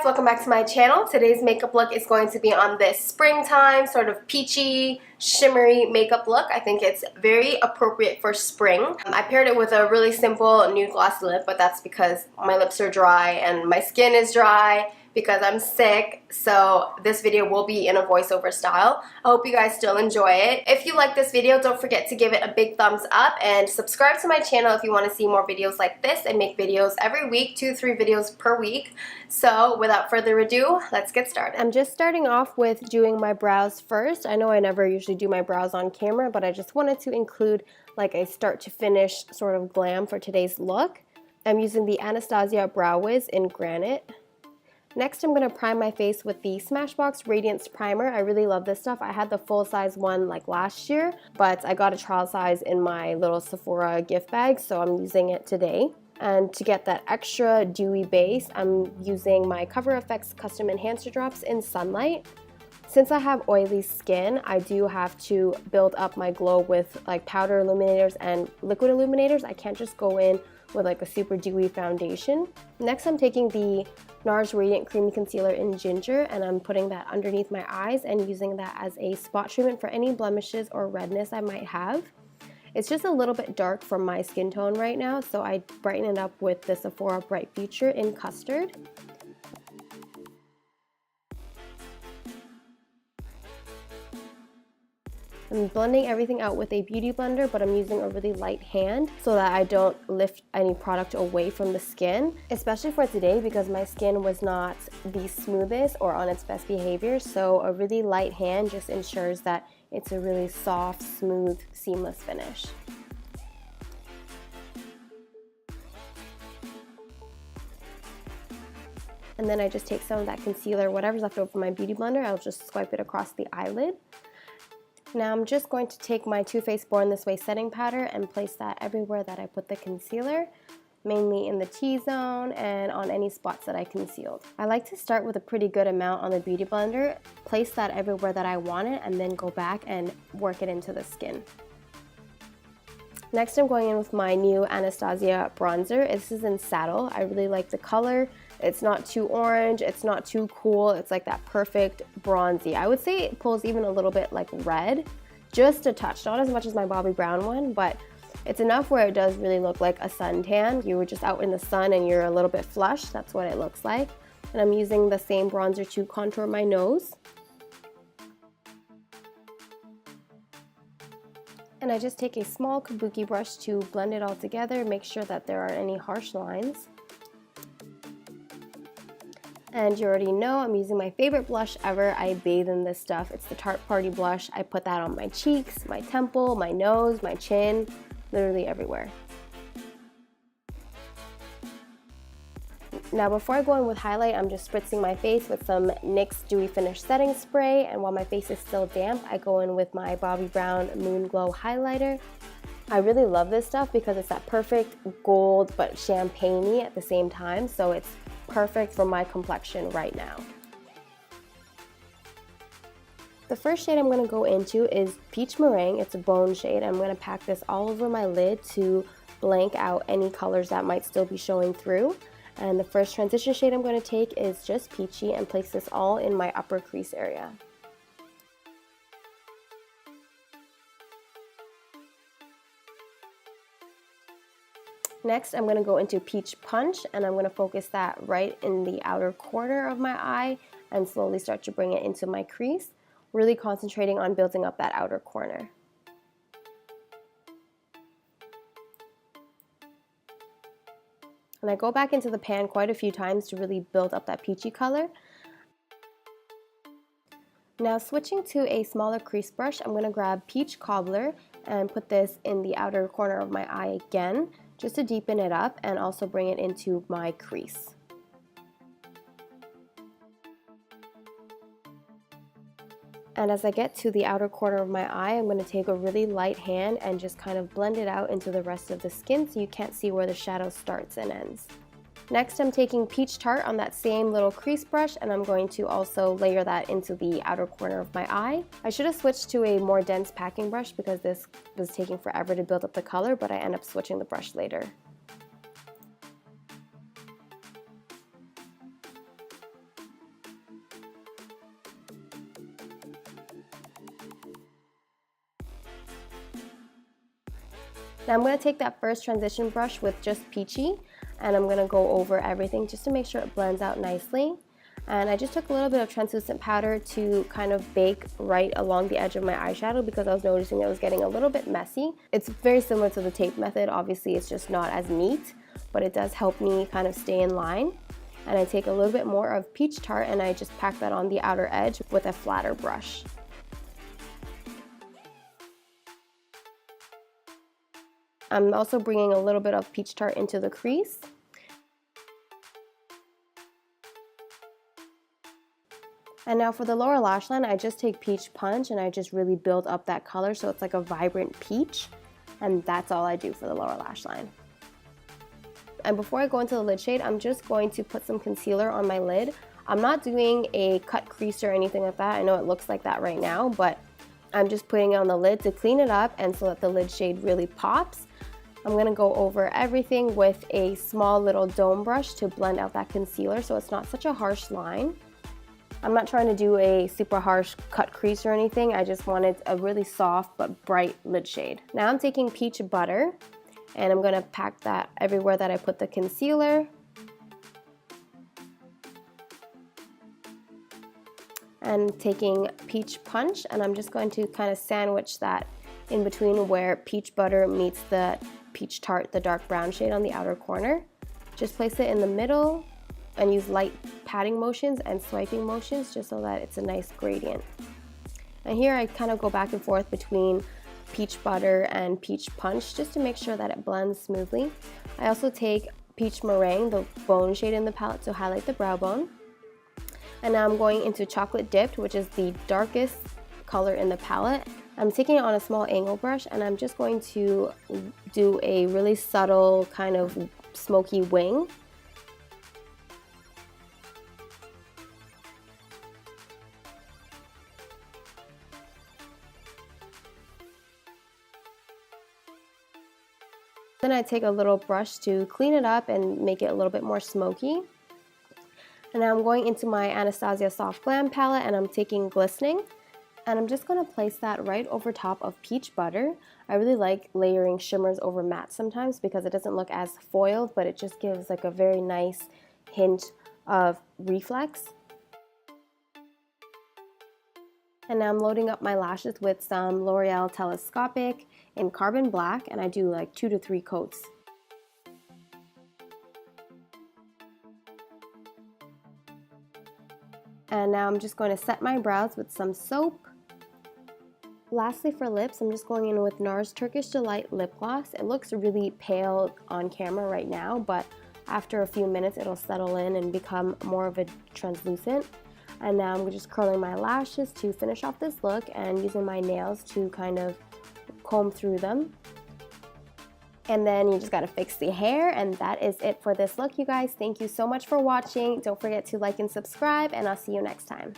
guys, welcome back to my channel. Today's makeup look is going to be on this springtime sort of peachy, shimmery makeup look. I think it's very appropriate for spring. I paired it with a really simple nude gloss lip, but that's because my lips are dry and my skin is dry because I'm sick, so this video will be in a voiceover style. I hope you guys still enjoy it. If you like this video, don't forget to give it a big thumbs up and subscribe to my channel if you want to see more videos like this. I make videos every week, 2-3 videos per week. So without further ado, let's get started. I'm just starting off with doing my brows first. I know I never usually do my brows on camera, but I just wanted to include like a start to finish sort of glam for today's look. I'm using the Anastasia Brow Wiz in Granite. Next, I'm going to prime my face with the SMASHBOX Radiance Primer. I really love this stuff. I had the full-size one like last year, but I got a trial size in my little Sephora gift bag, so I'm using it today. And to get that extra dewy base, I'm using my Cover FX Custom Enhancer Drops in Sunlight. Since I have oily skin, I do have to build up my glow with like powder illuminators and liquid illuminators. I can't just go in with like a super dewy foundation. Next, I'm taking the NARS Radiant Creamy Concealer in Ginger, and I'm putting that underneath my eyes and using that as a spot treatment for any blemishes or redness I might have. It's just a little bit dark for my skin tone right now, so I brighten it up with the Sephora Bright Future in Custard. I'm blending everything out with a beauty blender, but I'm using a really light hand so that I don't lift any product away from the skin, especially for today because my skin was not the smoothest or on its best behavior, so a really light hand just ensures that it's a really soft, smooth, seamless finish. And then I just take some of that concealer, whatever's left over from my beauty blender, I'll just swipe it across the eyelid. Now I'm just going to take my Too Faced Born This Way setting powder and place that everywhere that I put the concealer, mainly in the T-zone and on any spots that I concealed. I like to start with a pretty good amount on the beauty blender, place that everywhere that I want it, and then go back and work it into the skin. Next, I'm going in with my new Anastasia bronzer. This is in Saddle. I really like the color. It's not too orange, it's not too cool, it's like that perfect bronzy. I would say it pulls even a little bit like red, just a touch, not as much as my Bobbi Brown one, but it's enough where it does really look like a suntan. You were just out in the sun and you're a little bit flushed, that's what it looks like. And I'm using the same bronzer to contour my nose. And I just take a small kabuki brush to blend it all together, make sure that there aren't any harsh lines. And you already know I'm using my favorite blush ever. I bathe in this stuff. It's the Tarte Party Blush. I put that on my cheeks, my temple, my nose, my chin, literally everywhere. Now before I go in with highlight, I'm just spritzing my face with some NYX Dewy Finish Setting Spray, and while my face is still damp, I go in with my Bobbi Brown Moon Glow Highlighter. I really love this stuff because it's that perfect gold but champagne-y at the same time, so it's perfect for my complexion right now. The first shade I'm going to go into is Peach Meringue. It's a bone shade. I'm going to pack this all over my lid to blank out any colors that might still be showing through. And the first transition shade I'm going to take is Just Peachy and place this all in my upper crease area. Next, I'm going to go into Peach Punch, and I'm going to focus that right in the outer corner of my eye and slowly start to bring it into my crease, really concentrating on building up that outer corner. And I go back into the pan quite a few times to really build up that peachy color. Now switching to a smaller crease brush, I'm going to grab Peach Cobbler and put this in the outer corner of my eye again, just to deepen it up and also bring it into my crease. And as I get to the outer corner of my eye, I'm going to take a really light hand and just kind of blend it out into the rest of the skin so you can't see where the shadow starts and ends. Next, I'm taking Peach Tart on that same little crease brush, and I'm going to also layer that into the outer corner of my eye. I should have switched to a more dense packing brush because this was taking forever to build up the color, but I end up switching the brush later. Now I'm going to take that first transition brush with Just Peachy, and I'm going to go over everything just to make sure it blends out nicely. And I just took a little bit of translucent powder to kind of bake right along the edge of my eyeshadow because I was noticing it was getting a little bit messy. It's very similar to the tape method. Obviously, it's just not as neat, but it does help me kind of stay in line. And I take a little bit more of Peach Tart and I just pack that on the outer edge with a flatter brush. I'm also bringing a little bit of Peach Tart into the crease. And now for the lower lash line, I just take Peach Punch and I just really build up that color so it's like a vibrant peach. And that's all I do for the lower lash line. And before I go into the lid shade, I'm just going to put some concealer on my lid. I'm not doing a cut crease or anything like that. I know it looks like that right now, but I'm just putting it on the lid to clean it up and so that the lid shade really pops. I'm going to go over everything with a small little dome brush to blend out that concealer so it's not such a harsh line. I'm not trying to do a super harsh cut crease or anything. I just wanted a really soft but bright lid shade. Now I'm taking Peach Butter and I'm going to pack that everywhere that I put the concealer. And taking Peach Punch, and I'm just going to kind of sandwich that in between where Peach Butter meets the Peach Tart, the dark brown shade on the outer corner. Just place it in the middle and use light patting motions and swiping motions just so that it's a nice gradient. And here I kind of go back and forth between Peach Butter and Peach Punch just to make sure that it blends smoothly. I also take Peach Meringue, the bone shade in the palette, to highlight the brow bone. And now I'm going into Chocolate Dipped, which is the darkest color in the palette. I'm taking it on a small angle brush and I'm just going to do a really subtle kind of smoky wing. Then I take a little brush to clean it up and make it a little bit more smoky. And now I'm going into my Anastasia Soft Glam palette and I'm taking Glistening. And I'm just going to place that right over top of Peach Butter. I really like layering shimmers over matte sometimes because it doesn't look as foiled, but it just gives like a very nice hint of reflex. And now I'm loading up my lashes with some L'Oreal Telescopic in Carbon Black, and I do like 2 to 3 coats. And now I'm just going to set my brows with some soap. Lastly, for lips, I'm just going in with NARS Turkish Delight Lip Gloss. It looks really pale on camera right now, but after a few minutes it'll settle in and become more of a translucent. And now I'm just curling my lashes to finish off this look and using my nails to kind of comb through them. And then you just gotta fix the hair, and that is it for this look, you guys. Thank you so much for watching. Don't forget to like and subscribe, and I'll see you next time.